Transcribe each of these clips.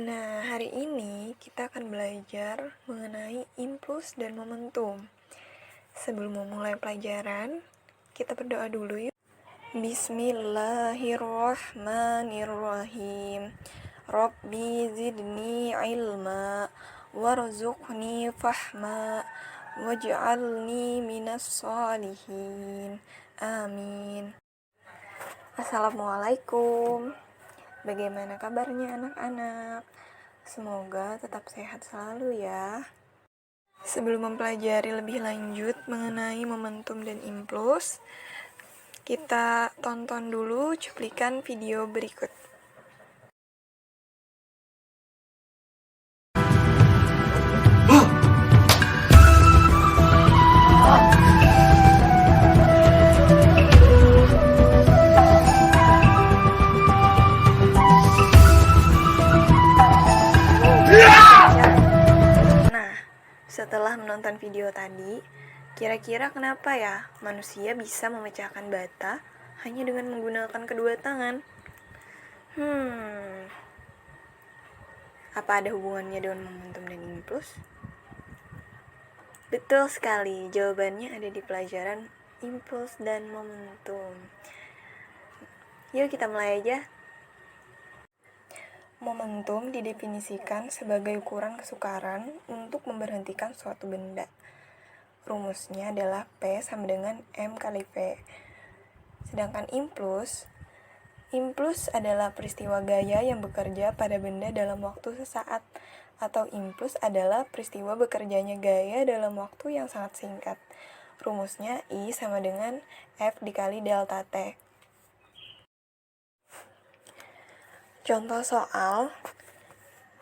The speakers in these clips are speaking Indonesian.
Nah, hari ini kita akan belajar mengenai impuls dan momentum. Sebelum memulai pelajaran, kita berdoa dulu yuk. Bismillahirrahmanirrahim. Rabbi zidni ilma warzuqni fahma waj'alni minas sholihin. Amin. Assalamualaikum. Bagaimana kabarnya anak-anak? Semoga tetap sehat selalu ya. Sebelum mempelajari lebih lanjut mengenai momentum dan impuls, kita tonton dulu cuplikan video berikut. Setelah menonton video tadi, kira-kira kenapa ya manusia bisa memecahkan bata hanya dengan menggunakan kedua tangan? Apa ada hubungannya dengan momentum dan impuls? Betul sekali, jawabannya ada di pelajaran impuls dan momentum. Yuk kita mulai aja. Momentum didefinisikan sebagai ukuran kesukaran untuk memberhentikan suatu benda. Rumusnya adalah P sama dengan M kali V. Sedangkan impuls adalah peristiwa gaya yang bekerja pada benda dalam waktu sesaat, atau impuls adalah peristiwa bekerjanya gaya dalam waktu yang sangat singkat. Rumusnya I sama dengan F dikali delta T. Contoh soal,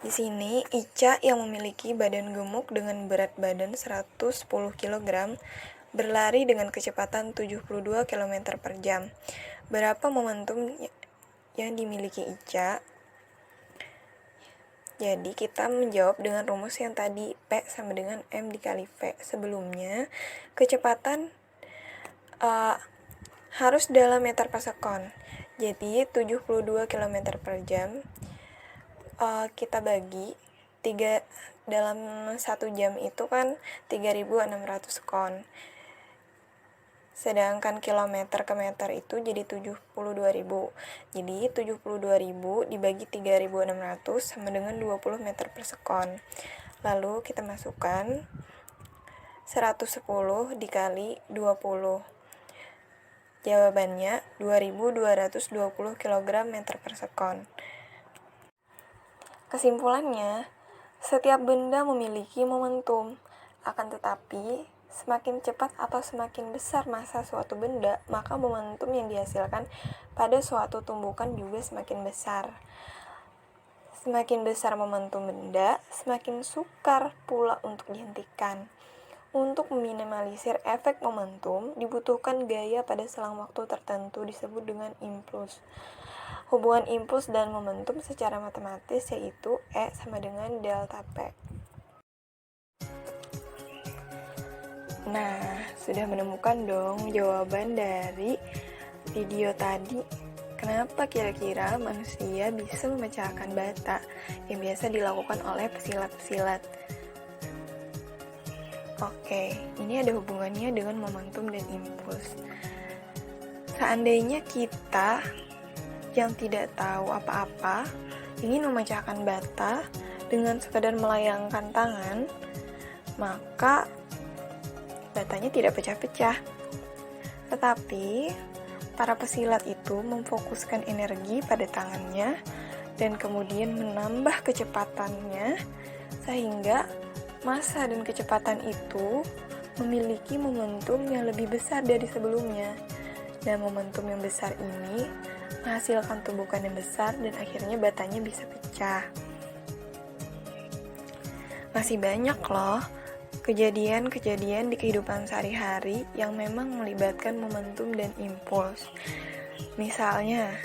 di sini Ica yang memiliki badan gemuk dengan berat badan 110 kg berlari dengan kecepatan 72 km per jam. Berapa momentum yang dimiliki Ica? Jadi kita menjawab dengan rumus yang tadi, P sama dengan M dikali V. Sebelumnya, kecepatan harus dalam meter per sekon. Jadi 72 km per jam kita bagi 3 dalam 1 jam itu kan 3.600 sekon. Sedangkan kilometer ke meter itu jadi 72.000. Jadi 72.000 dibagi 3.600 sama dengan 20 meter per sekon. Lalu kita masukkan 110 dikali 20. Jawabannya 2.220 kg meter per sekon. Kesimpulannya, setiap benda memiliki momentum. Akan tetapi, semakin cepat atau semakin besar massa suatu benda, maka momentum yang dihasilkan pada suatu tumbukan juga semakin besar. Semakin besar momentum benda, semakin sukar pula untuk dihentikan. Untuk meminimalisir efek momentum, dibutuhkan gaya pada selang waktu tertentu disebut dengan impuls. Hubungan impuls dan momentum secara matematis yaitu E sama dengan delta P. Nah, sudah menemukan dong jawaban dari video tadi. Kenapa kira-kira manusia bisa memecahkan bata yang biasa dilakukan oleh pesilat-pesilat? Oke, ini ada hubungannya dengan momentum dan impuls. Seandainya kita yang tidak tahu apa-apa ingin memecahkan bata dengan sekadar melayangkan tangan, maka batanya tidak pecah-pecah. Tetapi para pesilat itu memfokuskan energi pada tangannya dan kemudian menambah kecepatannya sehingga massa dan kecepatan itu memiliki momentum yang lebih besar dari sebelumnya. Dan momentum yang besar ini menghasilkan tumbukan yang besar dan akhirnya batanya bisa pecah. Masih banyak loh kejadian-kejadian di kehidupan sehari-hari yang memang melibatkan momentum dan impuls. Misalnya,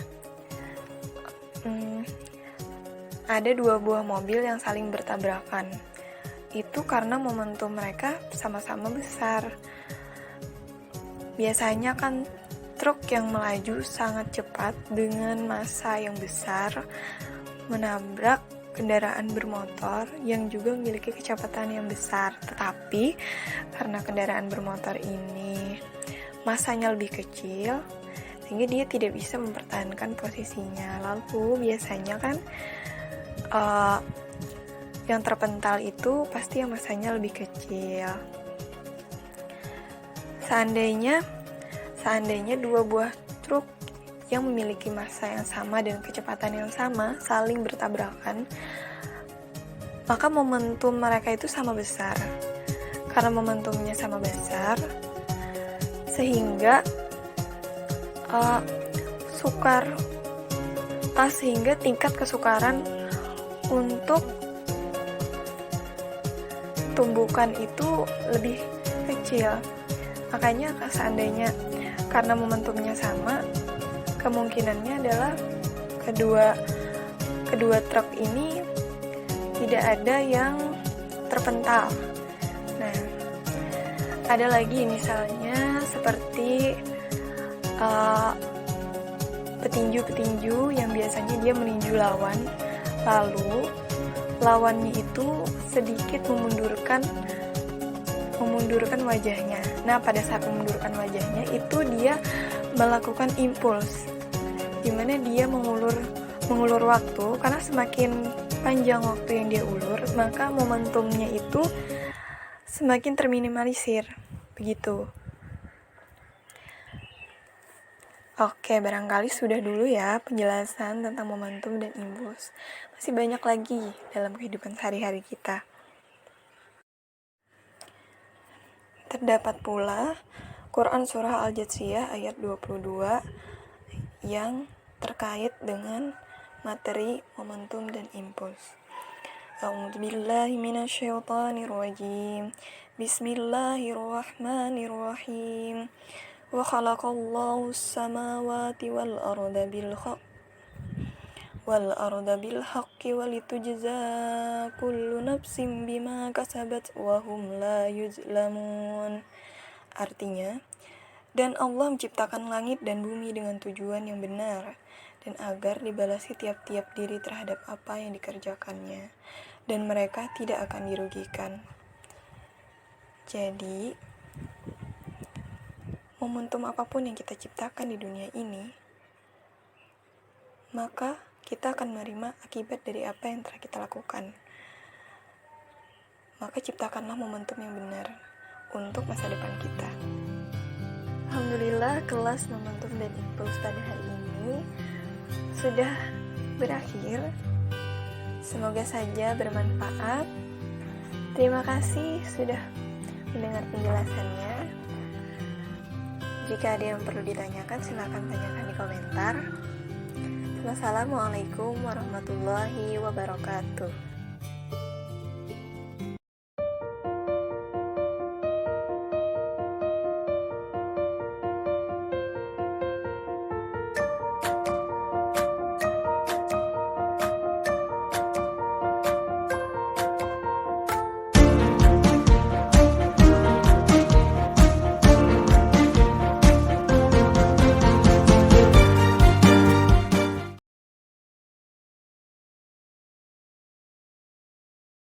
ada 2 buah mobil yang saling bertabrakan. Itu karena momentum mereka sama-sama besar. Biasanya kan truk yang melaju sangat cepat dengan massa yang besar menabrak kendaraan bermotor yang juga memiliki kecepatan yang besar. Tetapi karena kendaraan bermotor ini masanya lebih kecil, sehingga dia tidak bisa mempertahankan posisinya. Lalu biasanya kan yang terpental itu pasti yang masanya lebih kecil. Seandainya dua buah truk yang memiliki massa yang sama dan kecepatan yang sama saling bertabrakan, maka momentum mereka itu sama besar. Karena momentumnya sama besar, sehingga sehingga tingkat kesukaran untuk tumbukan itu lebih kecil. Makanya seandainya karena momentumnya sama, kemungkinannya adalah kedua truk ini tidak ada yang terpental. Nah, ada lagi misalnya seperti petinju yang biasanya dia meninju lawan, lalu lawannya itu sedikit memundurkan wajahnya. Nah, pada saat memundurkan wajahnya itu dia melakukan impuls, dimana dia mengulur waktu, karena semakin panjang waktu yang dia ulur, maka momentumnya itu semakin terminimalisir. Begitu. Oke, barangkali sudah dulu ya penjelasan tentang momentum dan impuls. Masih banyak lagi dalam kehidupan sehari-hari kita. Terdapat pula Quran Surah Al-Jathiyah ayat 22 yang terkait dengan materi momentum dan impuls. A'udzubillahi minasyaitonirrajim. Bismillahirrahmanirrahim. Wa khalaqallahu as-samawati wal arda bil haqqi walitujza kullu nafsin bima kasabat wa hum la yuzlamun. Artinya, dan Allah menciptakan langit dan bumi dengan tujuan yang benar, dan agar dibalasi tiap-tiap diri terhadap apa yang dikerjakannya, dan mereka tidak akan dirugikan. Jadi, momentum apapun yang kita ciptakan di dunia ini, maka kita akan menerima akibat dari apa yang telah kita lakukan. Maka ciptakanlah momentum yang benar untuk masa depan kita. Alhamdulillah, kelas momentum dan impuls pada hari ini sudah berakhir. Semoga saja bermanfaat. Terima kasih sudah mendengar penjelasannya. Jika ada yang perlu ditanyakan, silakan tanyakan di komentar. Wassalamualaikum warahmatullahi wabarakatuh.